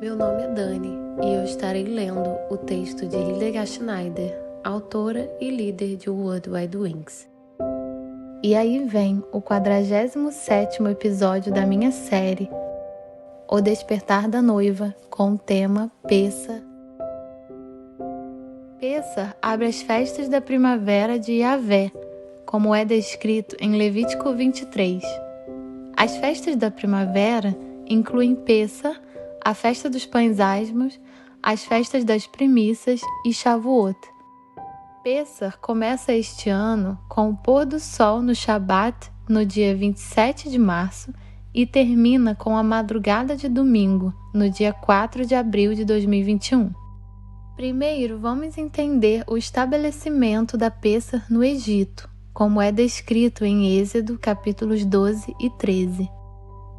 Meu nome é Dani e eu estarei lendo o texto de Hildegard Schneider, autora e líder de World Wide Wings. E aí vem o 47º episódio da minha série, O Despertar da Noiva, com o tema Pessah. Pessah abre as festas da primavera de Yahvé, como é descrito em Levítico 23. As festas da primavera incluem Pessah, a festa dos pães asmos, as festas das primícias e Shavuot. Pessah começa este ano com o pôr do sol no Shabat, no dia 27 de março, e termina com a madrugada de domingo, no dia 4 de abril de 2021. Primeiro, vamos entender o estabelecimento da Pessah no Egito, como é descrito em Êxodo, capítulos 12 e 13.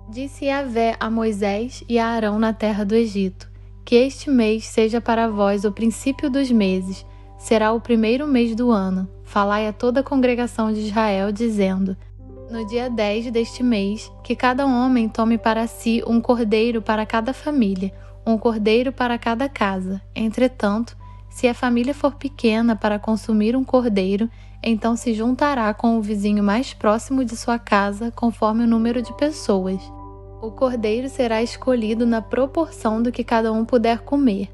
Disse Yahvé a Moisés e a Arão na terra do Egito: que este mês seja para vós o princípio dos meses, será o primeiro mês do ano. Falai a toda a congregação de Israel, dizendo: no dia 10 deste mês, que cada homem tome para si um cordeiro para cada família, um cordeiro para cada casa. Entretanto, se a família for pequena para consumir um cordeiro, então se juntará com o vizinho mais próximo de sua casa, conforme o número de pessoas. O cordeiro será escolhido na proporção do que cada um puder comer.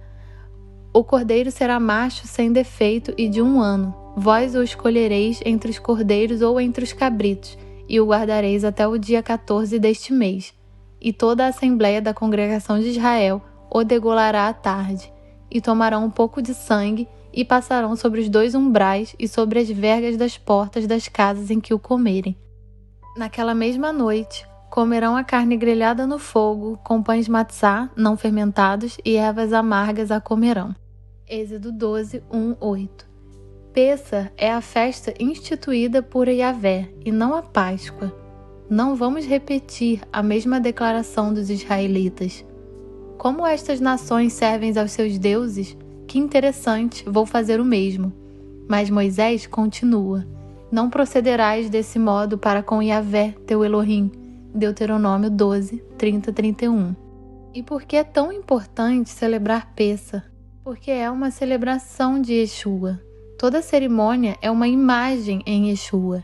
O cordeiro será macho sem defeito e de 1 ano. Vós o escolhereis entre os cordeiros ou entre os cabritos, e o guardareis até o dia 14 deste mês. E toda a assembleia da congregação de Israel o degolará à tarde, e tomarão um pouco de sangue, e passarão sobre os 2 umbrais e sobre as vergas das portas das casas em que o comerem. Naquela mesma noite, comerão a carne grelhada no fogo, com pães matzá, não fermentados, e ervas amargas a comerão. Êxodo 12, 1, 8. Pessah é a festa instituída por Yahvé, e não a Páscoa. Não vamos repetir a mesma declaração dos israelitas. Como estas nações servem aos seus deuses, que interessante, vou fazer o mesmo. Mas Moisés continua: não procederás desse modo para com Yahvé, teu Elohim. Deuteronômio 12, 30-31. E por que é tão importante celebrar Pessah? Porque é uma celebração de Yeshua. Toda cerimônia é uma imagem em Yeshua.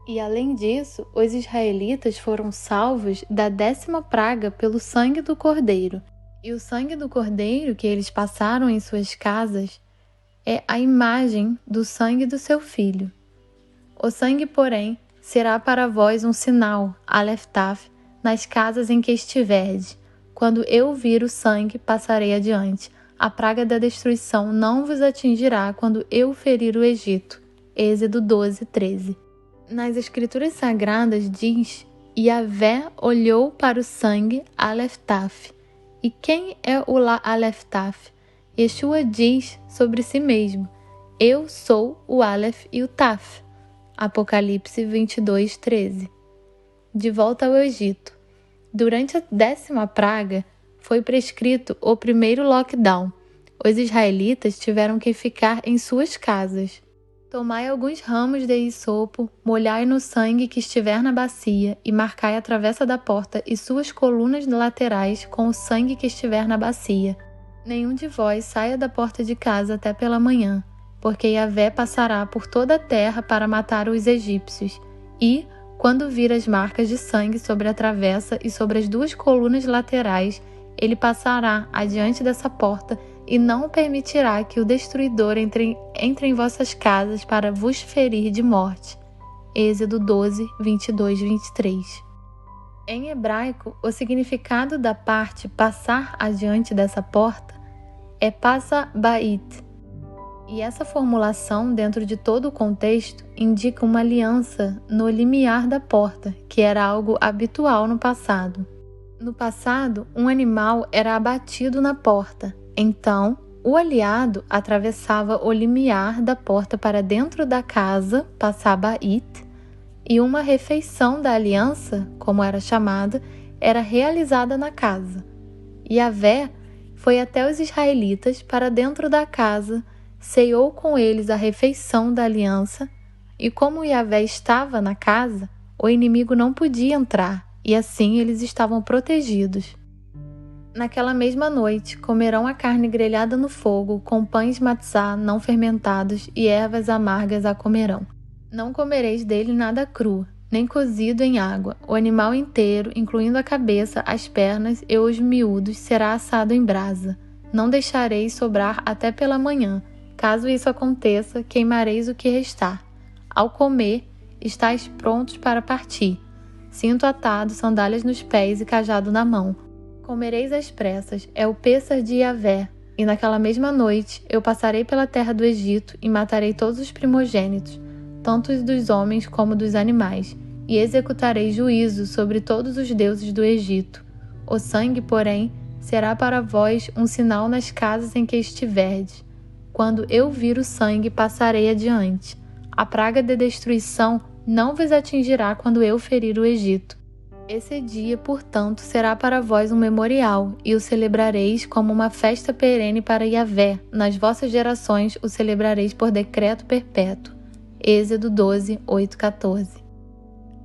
E além disso, os israelitas foram salvos da 10ª praga pelo sangue do cordeiro. E o sangue do cordeiro que eles passaram em suas casas é a imagem do sangue do seu filho. O sangue, porém, será para vós um sinal, Aleph Taf, nas casas em que estiverdes. Quando eu vir o sangue, passarei adiante. A praga da destruição não vos atingirá quando eu ferir o Egito. Êxodo 12, 13. Nas Escrituras Sagradas diz: Yahvé olhou para o sangue Aleph Taf. E quem é o Aleph Taf? Yeshua diz sobre si mesmo: eu sou o Aleph e o Taf. Apocalipse 22, 13. De volta ao Egito. Durante a 10ª praga, foi prescrito o primeiro lockdown. Os israelitas tiveram que ficar em suas casas. Tomai alguns ramos de hisopo, molhai no sangue que estiver na bacia, e marcai a travessa da porta e suas colunas laterais com o sangue que estiver na bacia. Nenhum de vós saia da porta de casa até pela manhã, porque Yahvé passará por toda a terra para matar os egípcios. E, quando vir as marcas de sangue sobre a travessa e sobre as 2 colunas laterais, ele passará adiante dessa porta e não permitirá que o destruidor entre em vossas casas para vos ferir de morte. Êxodo 12, 22, 23. Em hebraico, o significado da parte passar adiante dessa porta é passa bait. E essa formulação, dentro de todo o contexto, indica uma aliança no limiar da porta, que era algo habitual no passado. No passado, um animal era abatido na porta. Então, o aliado atravessava o limiar da porta para dentro da casa, Passabait, e uma refeição da aliança, como era chamada, era realizada na casa. Yahvé foi até os israelitas para dentro da casa, ceou com eles a refeição da aliança, e como Yahvé estava na casa, o inimigo não podia entrar, e assim eles estavam protegidos. Naquela mesma noite, comerão a carne grelhada no fogo, com pães matzá não fermentados e ervas amargas a comerão. Não comereis dele nada cru, nem cozido em água. O animal inteiro, incluindo a cabeça, as pernas e os miúdos, será assado em brasa. Não deixareis sobrar até pela manhã. Caso isso aconteça, queimareis o que restar. Ao comer, estáis prontos para partir. Cinto atado, sandálias nos pés e cajado na mão. Comereis às pressas, é o Pêssar de Yahvé, e naquela mesma noite eu passarei pela terra do Egito e matarei todos os primogênitos, tanto os dos homens como dos animais, e executarei juízo sobre todos os deuses do Egito. O sangue, porém, será para vós um sinal nas casas em que estiverdes. Quando eu vir o sangue, passarei adiante. A praga de destruição não vos atingirá quando eu ferir o Egito. Esse dia, portanto, será para vós um memorial, e o celebrareis como uma festa perene para Yahvé. Nas vossas gerações o celebrareis por decreto perpétuo. Êxodo 12, 8, 14.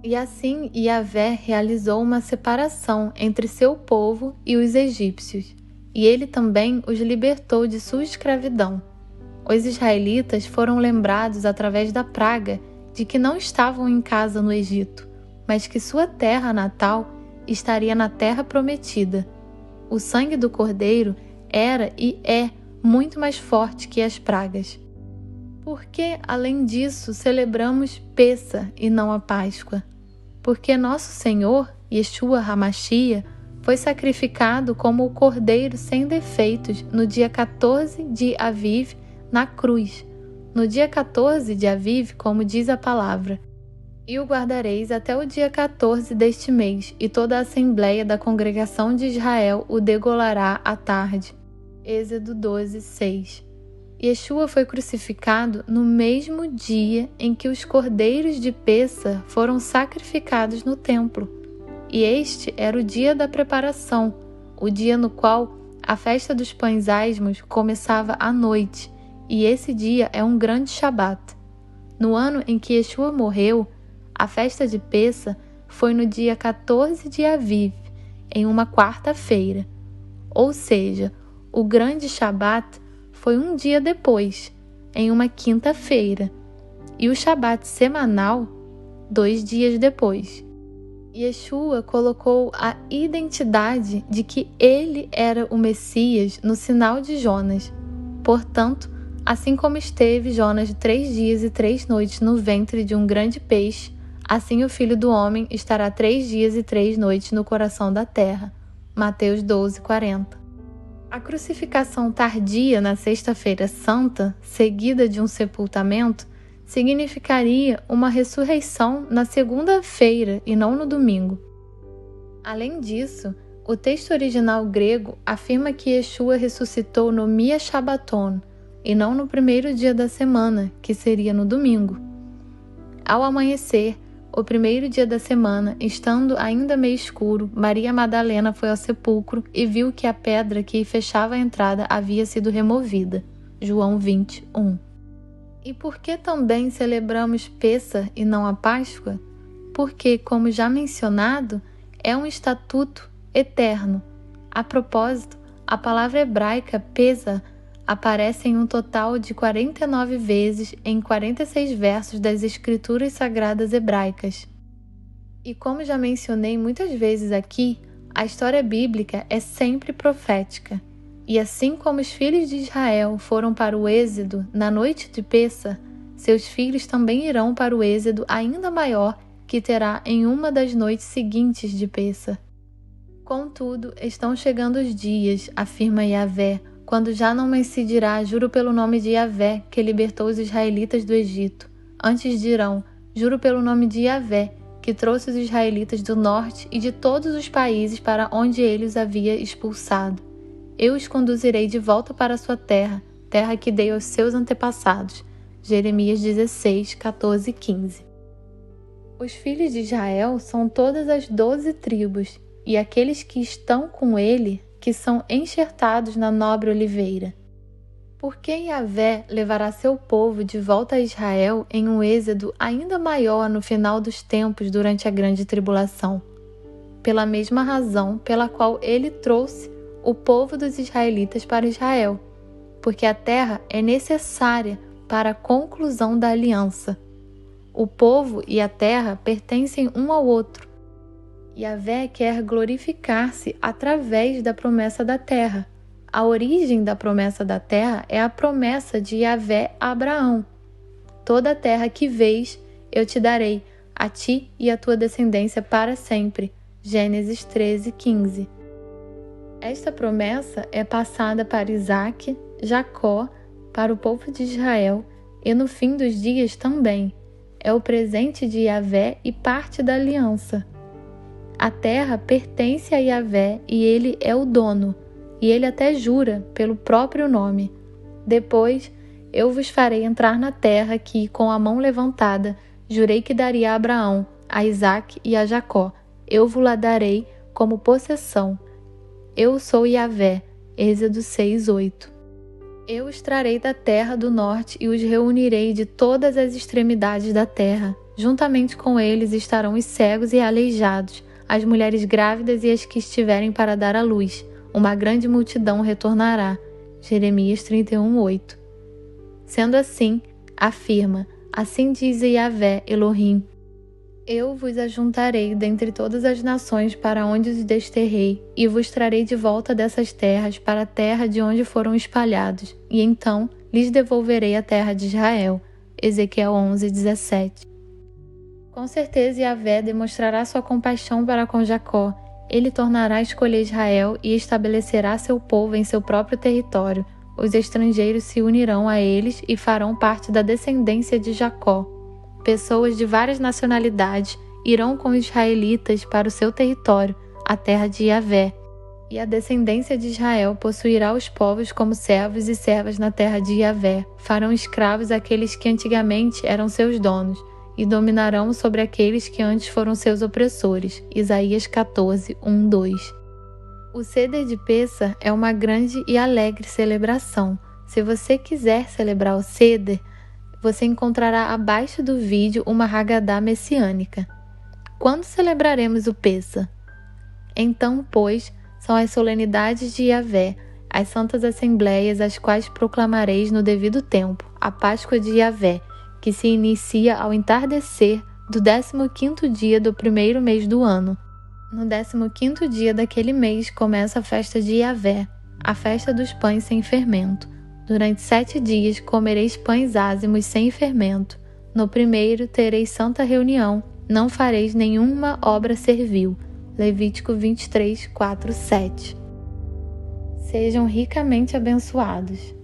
E assim Yahvé realizou uma separação entre seu povo e os egípcios, e ele também os libertou de sua escravidão. Os israelitas foram lembrados através da praga de que não estavam em casa no Egito, mas que sua terra natal estaria na terra prometida. O sangue do cordeiro era e é muito mais forte que as pragas. Porque, além disso, celebramos Pêssar e não a Páscoa? Porque nosso Senhor, Yeshua HaMashiach, foi sacrificado como o cordeiro sem defeitos no dia 14 de Aviv na cruz. No dia 14 de Aviv, como diz a palavra, e o guardareis até o dia 14 deste mês, e toda a assembleia da congregação de Israel o degolará à tarde. Êxodo 12, 6. Yeshua foi crucificado no mesmo dia em que os cordeiros de Pêssar foram sacrificados no templo. E este era o dia da preparação, o dia no qual a festa dos pães asmos começava à noite, e esse dia é um grande Shabat. No ano em que Yeshua morreu, a festa de Pêssar foi no dia 14 de Aviv, em uma quarta-feira. Ou seja, o grande Shabat foi um dia depois, em uma quinta-feira, e o Shabat semanal, 2 dias depois. Yeshua colocou a identidade de que ele era o Messias no sinal de Jonas. Portanto, assim como esteve Jonas 3 dias e 3 noites no ventre de um grande peixe, assim o Filho do Homem estará 3 dias e 3 noites no coração da terra. Mateus 12, 40. A crucificação tardia na Sexta-feira Santa, seguida de um sepultamento, significaria uma ressurreição na segunda-feira e não no domingo. Além disso, o texto original grego afirma que Yeshua ressuscitou no Mia Shabbaton, e não no primeiro dia da semana, que seria no domingo. Ao amanhecer, o primeiro dia da semana, estando ainda meio escuro, Maria Madalena foi ao sepulcro e viu que a pedra que fechava a entrada havia sido removida. João 20, 1. E por que também celebramos Pêssar e não a Páscoa? Porque, como já mencionado, é um estatuto eterno. A propósito, a palavra hebraica Pêssar aparece em um total de 49 vezes em 46 versos das Escrituras Sagradas Hebraicas. E como já mencionei muitas vezes aqui, a história bíblica é sempre profética. E assim como os filhos de Israel foram para o êxodo na noite de Pêssar, seus filhos também irão para o êxodo ainda maior que terá em uma das noites seguintes de Pêssar. Contudo, estão chegando os dias, afirma Yahvé, quando já não mais se dirá, juro pelo nome de Yahvé, que libertou os israelitas do Egito. Antes dirão, juro pelo nome de Yahvé, que trouxe os israelitas do norte e de todos os países para onde ele os havia expulsado. Eu os conduzirei de volta para a sua terra, terra que dei aos seus antepassados. Jeremias 16, 14 e 15. Os filhos de Israel são todas as 12 tribos, e aqueles que estão com ele, que são enxertados na nobre oliveira. Por que Yahvé levará seu povo de volta a Israel em um êxodo ainda maior no final dos tempos durante a grande tribulação? Pela mesma razão pela qual ele trouxe o povo dos israelitas para Israel, porque a terra é necessária para a conclusão da aliança. O povo e a terra pertencem um ao outro. Yahvé quer glorificar-se através da promessa da terra. A origem da promessa da terra é a promessa de Yahvé a Abraão. Toda a terra que vês, eu te darei, a ti e à tua descendência para sempre. Gênesis 13:15. Esta promessa é passada para Isaque, Jacó, para o povo de Israel e no fim dos dias também. É o presente de Yahvé e parte da aliança. A terra pertence a Yahvé e ele é o dono, e ele até jura pelo próprio nome. Depois, eu vos farei entrar na terra que, com a mão levantada, jurei que daria a Abraão, a Isaque e a Jacó. Eu vos-la darei como possessão. Eu sou Yahvé. Êxodo 6:8. Eu os trarei da terra do norte e os reunirei de todas as extremidades da terra. Juntamente com eles estarão os cegos e aleijados, as mulheres grávidas e as que estiverem para dar à luz. Uma grande multidão retornará. Jeremias 31:8. Sendo assim, afirma, assim diz Yahvé Elohim: eu vos ajuntarei dentre todas as nações para onde os desterrei, e vos trarei de volta dessas terras para a terra de onde foram espalhados, e então lhes devolverei a terra de Israel. Ezequiel 11:17. Com certeza Yahvé demonstrará sua compaixão para com Jacó. Ele tornará a escolher Israel e estabelecerá seu povo em seu próprio território. Os estrangeiros se unirão a eles e farão parte da descendência de Jacó. Pessoas de várias nacionalidades irão com os israelitas para o seu território, a terra de Yahvé. E a descendência de Israel possuirá os povos como servos e servas na terra de Yahvé. Farão escravos aqueles que antigamente eram seus donos, e dominarão sobre aqueles que antes foram seus opressores. Isaías 14:1-2. O Seder de Pêssar é uma grande e alegre celebração. Se você quiser celebrar o Seder, você encontrará abaixo do vídeo uma Hagadá messiânica. Quando celebraremos o Pêssar? Então, pois, são as solenidades de Yahvé, as santas assembleias, as quais proclamareis no devido tempo, a Páscoa de Yahvé, que se inicia ao entardecer do 15º dia do primeiro mês do ano. No 15º dia daquele mês começa a festa de Yahvé, a festa dos pães sem fermento. Durante 7 dias comereis pães ázimos sem fermento. No primeiro tereis santa reunião, não fareis nenhuma obra servil. Levítico 23:4-7. Sejam ricamente abençoados.